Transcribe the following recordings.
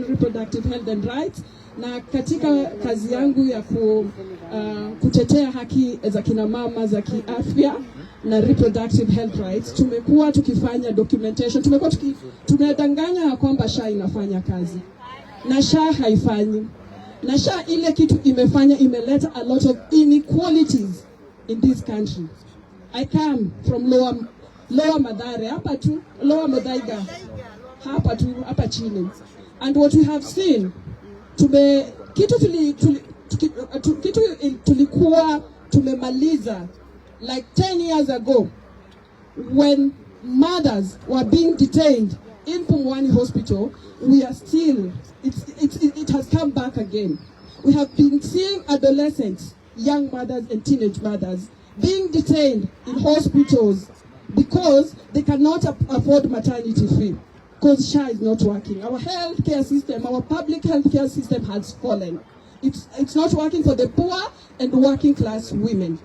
reproductive health and rights, na katika kazi yangu ya kutetea haki za kina mama za kiafya na reproductive health rights, tumekuwa tukifanya documentation, tumedanganya kwamba SHA inafanya kazi na SHA haifanyi. Na SHA ile kitu imefanya imeleta a lot of inequalities in this country. I come from Lower Mathare, hapa tu, Lower Muthaiga, hapa tu, hapa chini. And what we have seen, kitu tulikuwa tumemaliza like 10 years ago, when mothers were being detained in Pumwani Hospital, we are still, it has come back again. We have been seeing adolescents, young mothers and teenage mothers being detained in hospitals because they cannot afford maternity fee, because SHA is not working. Our healthcare system, our public healthcare system has fallen. It's not working for the poor and working class women.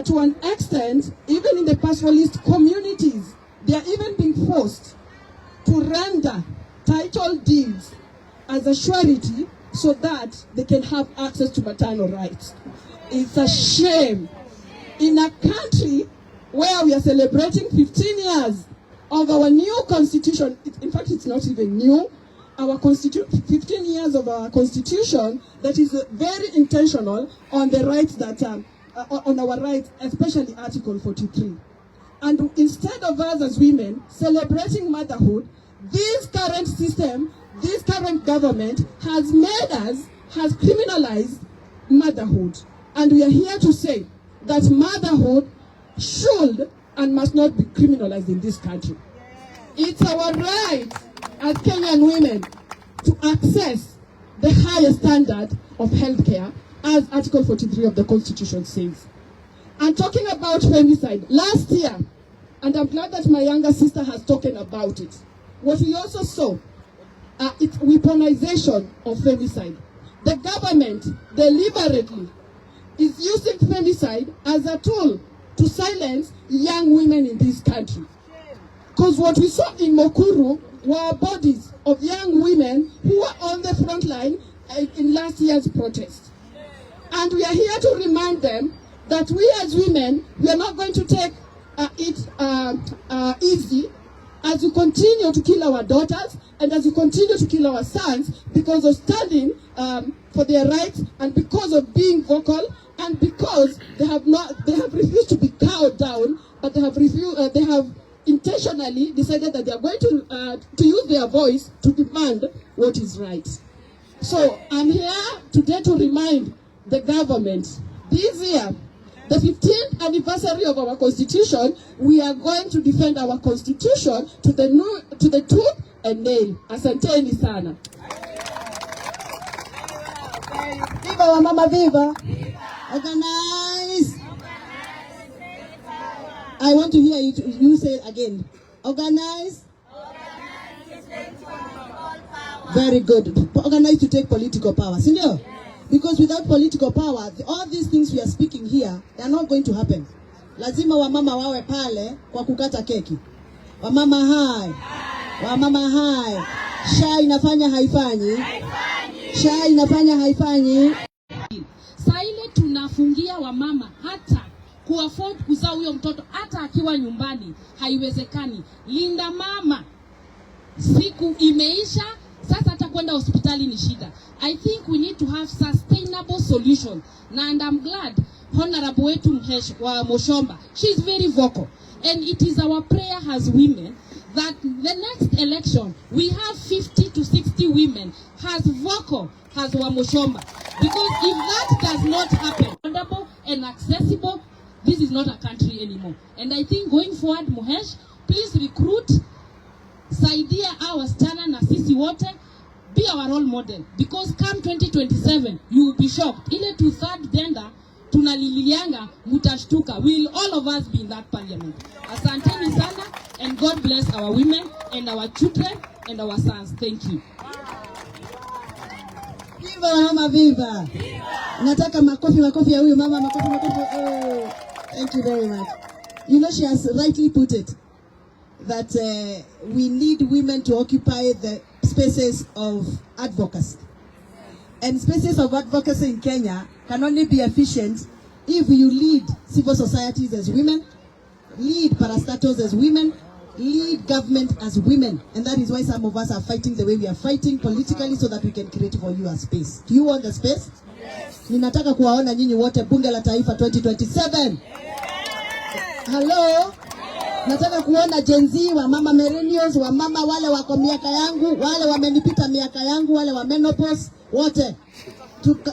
To an extent, even in the pastoralist communities, they are even being forced to render title deeds as a surety so that they can have access to maternal rights. It's a shame. In a country where we are celebrating 15 years of our new constitution, in fact it's not even new, our 15 years of our constitution that is very intentional on the rights that on our rights, especially Article 43. And instead of us as women celebrating motherhood, this current system, this current government has criminalized motherhood. And we are here to say that motherhood should and must not be criminalized in this country. It's our right as Kenyan women to access the highest standard of healthcare as Article 43 of the Constitution says. And talking about femicide, last year, and I'm glad that my younger sister has spoken about it, what we also saw, it's weaponization of femicide. The government deliberately is using femicide as a tool to silence young women in this country. Because what we saw in Mukuru were bodies of young women who were on the front line in last year's protest. And we are here to remind them that we as women, we are not going to take it easy as we continue to kill our daughters and as we continue to kill our sons because of standing for their rights and because of being vocal and because they have refused to be cowed down, but they have intentionally decided that they are going to use their voice to demand what is right. So I'm here today to remind the government, this year, the 15th anniversary of our constitution, we are going to defend our constitution to the tooth and nail. Asanteni sana. Viva wa mama, viva. Organize. I want to hear you say it again. Organize. Very good. Organize to take political power. Senior? Because without political power, all these things we are speaking here, they are not going to happen. Lazima wamama wawe pale kwa kukata keki. Wamama hai. Wamama hai. SHA inafanya haifanyi. SHA inafanya haifanyi. Saa ile tunafungia wamama hata kuafford kuzaa huyo mtoto hata akiwa nyumbani haiwezekani. Linda mama. Siku imeisha, sasa hata kwenda hospitali ni shida. I think we need to have sustainable solution. And I'm glad Honorable wetu Mhesh wa Moshomba, she is very vocal. And it is our prayer as women that the next election we have 50 to 60 women as vocal as wa Moshomba. Because if that does not happen, affordable and accessible, this is not a country anymore. And I think going forward, Mhesh, please recruit, saidia our wasichana na sisi wote, be our role model, because come 2027 you will be shocked. Ile to third gender tunalilianga mutashtuka. Will all of us be in that parliament? Asanteni sana, and God bless our women and our children and our sons. Thank you. Viva mama, viva. Nataka makofi ya huyu mama, makofi. Oh, thank you very much. You know, she has rightly put it that we need women to occupy the spaces of advocacy. And spaces of advocacy in Kenya can only be efficient if you lead civil societies as women, lead parastatals as women, lead government as women. And that is why some of us are fighting the way we are fighting politically, so that we can create for you a space. Do you want the space? Yes. Ninataka kuwaona nyinyi wote bunge la taifa 2027. Yes. Hello? Nataka kuona Gen Z, wa mama millennials, wa mama wale wako miaka yangu, wale wamenipita miaka yangu, wale wa menopause, wote.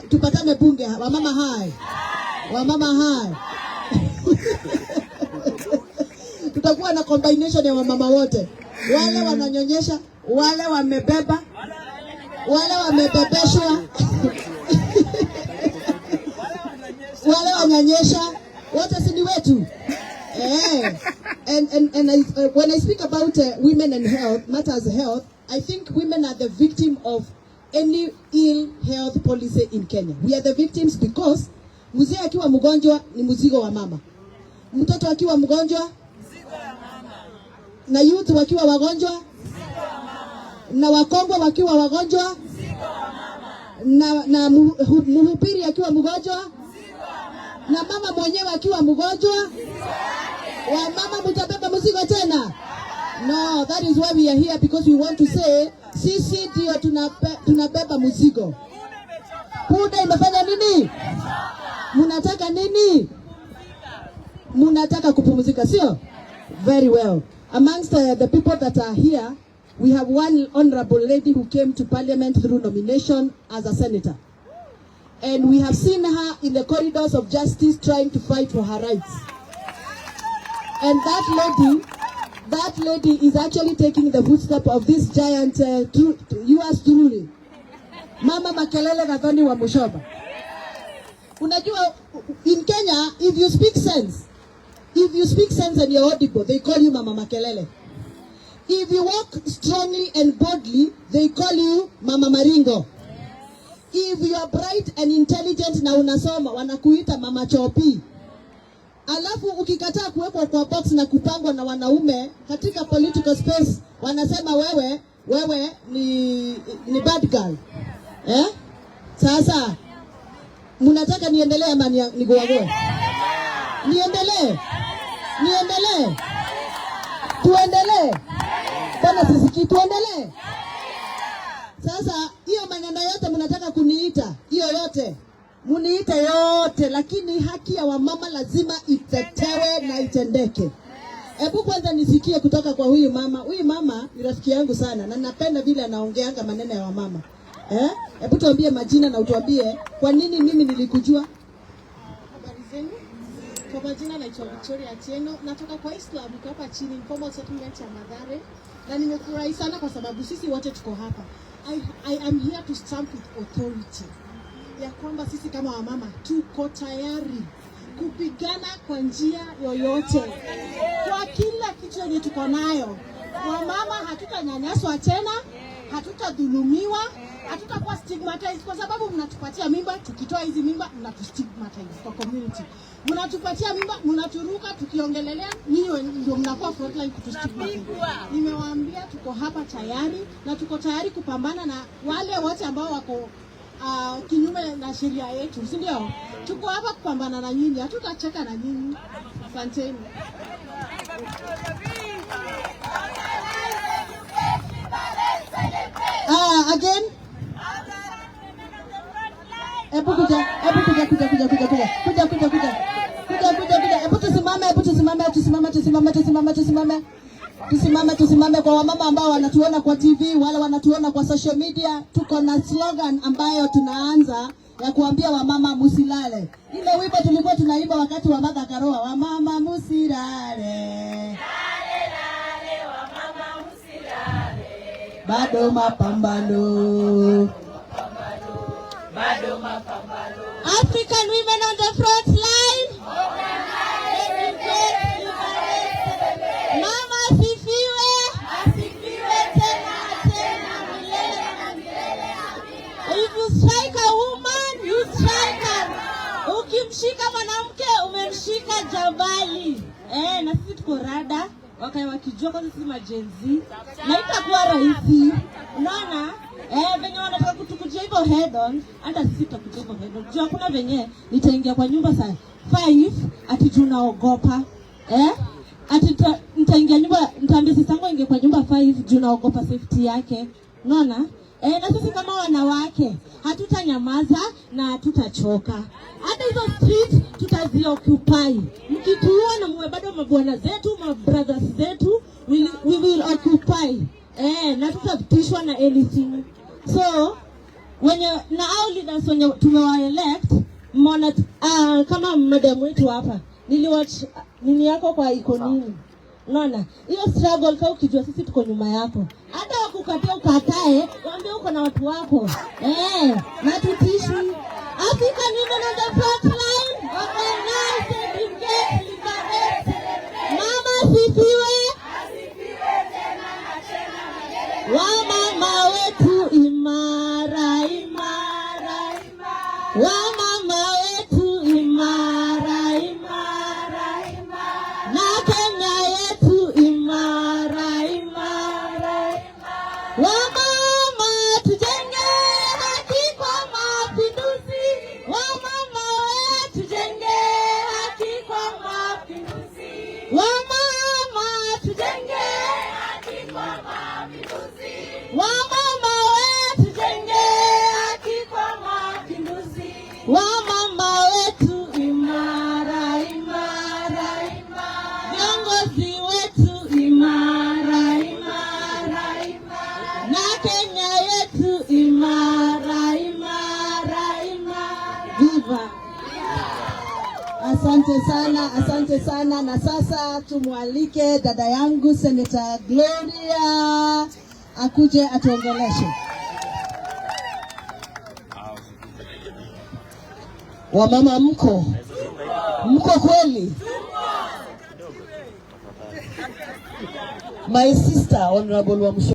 Tupatane bunge, wa mama hai. Wa mama hai. Tutakuwa na combination ya wamama wote. Wale wananyonyesha, wale wamebeba, wale wamebebeshwa. Wale wananyonyesha, wote si ni wetu. When I speak about women and health, matters health, I think women are the victim of any ill health policy in Kenya. We are the victims because mzee akiwa mgonjwa ni mzigo wa mama. Mtoto akiwa mgonjwa, mzigo wa mama. Na youth wakiwa wagonjwa, mzigo wa mama. Na wakongwe wakiwa wagonjwa, mzigo wa mama. Na mhubiri akiwa mgonjwa, mzigo wa mama. Na mama mwenyewe akiwa mgonjwa, wa mama mtabeba mzigo tena? No, that is why we are here, because we want to say sisi ndio tunabeba mzigo. Puda imefanya nini? Munataka nini? Munataka kupumzika, sio? Very well. Amongst the people that are here, we have one honorable lady who came to parliament through nomination as a senator. And we have seen her in the corridors of justice trying to fight for her rights. And that lady is actually taking the footstep of this giant, yours truly, Mama Makelele Gathoni wa Mushoba. Unajua, in Kenya, if you speak sense and you're audible, they call you Mama Makelele. If you walk strongly and boldly, they call you Mama Maringo. If you are bright and intelligent na unasoma, wanakuita Mama Chopi. Alafu ukikataa kuwekwa kwa box na kupangwa na wanaume katika political space, wanasema wewe ni bad girl. Sasa munataka niendelee ama niguagoe? Niendelee? Tuendelee? Bwana sisiki, tuendelee? Sasa hiyo maneno yote munataka kuniita, hiyo yote muniite yote, lakini haki ya wamama lazima itetewe na itendeke. Hebu kwanza nisikie kutoka kwa huyu mama. Huyu mama ni rafiki yangu sana na napenda vile anaongeanga maneno ya wamama. Hebu tuambie majina na utuambie kwa nini mimi nilikujua. Habari zenu? Kwa majina naitwa Victoria Atieno, natoka kwa Islam hapa chini informal settlement ya Mathare, na nimefurahi sana kwa sababu sisi wote tuko hapa. I am here to stand with authority. Ya kwamba sisi kama wamama tuko tayari kupigana kwa njia yoyote kwa kila kitu yenye tuko nayo. Wamama hatutanyanyaswa tena, hatutadhulumiwa, hatutakuwa stigmatized kwa sababu mnatupatia mimba. Tukitoa hizi mimba mnatustigmatize kwa community. Mnatupatia mimba, mnaturuka, tukiongelelea niyo ndio mnakuwa frontline kutustigmatize. Nimewaambia tuko hapa tayari na tuko tayari kupambana na wale wote ambao wako kinyume na sheria yetu, si ndio? Tuko hapa kupambana na nyinyi, hatutacheka na nyinyi. Asanteni. Again? Hebu tusimame kwa wamama ambao wanatuona kwa TV, wale wanatuona kwa social media. Tuko na slogan ambayo tunaanza ya kuambia wamama musilale. Ile wimbo tulikuwa tunaimba wakati wa Martha Karua, wamama musilale. Lale wamama musilale. Bado mapambano. African women on the front line. Mama asifiwe. Asifiwe tena milele na milele. If you strike a woman, you strike her. Ukimshika mwanamke umemshika jabali. Na sisi tuko rada wakati wakijua kwa sisi majenzi na itakuwa rahisi. Unaona? Venye wanataka kutukujia hivyo head on, hata sisi tutakujia hivyo head on. Jua kuna venye nitaingia kwa nyumba saa 5 ati tunaogopa. Ati nitaingia nyumba, nitaambia sisi yangu ingie kwa nyumba 5 juu naogopa safety yake. Unaona? Na sisi kama wanawake hatutanyamaza na hatutachoka. Hata hizo street tutazioccupy. Mkituona mwe bado mabwana zetu, mabrothers zetu, we will occupy. Na tutatishwa na anything. So wenye na our leaders wenye tumewaelect, mbona kama madam wetu hapa niliwatch nini yako kwa iko nini. Unaona? Hiyo struggle kama ukijua sisi tuko nyuma yako. Hata wakukatia ukatae, waambie uko na watu wako. Na tutishi. Africa women on the front line, organize and engage, liberate. Mama sifiwe. Asifiwe tena na tena milele. Wamama wetu imara, imara, imara. Wamama wetu imara, imara, imara. Na Kenya yetu imara, imara, imara. Wamama tujenge haki kwa mapinduzi. Wamama wetu tujenge haki kwa mapinduzi. Wamama tujenge haki kwa mapinduzi. Wamama wetu tujenge haki kwa mapinduzi. Wamama wetu imara, imara, imara. Viongozi wetu imara, imara, imara. Na Kenya yetu imara, imara, imara. Viva! Asante sana. Na sasa tumwalike dada yangu Senator Gloria akuje atuongeleshe. Wamama mko kweli? My sister Honorable Wamsho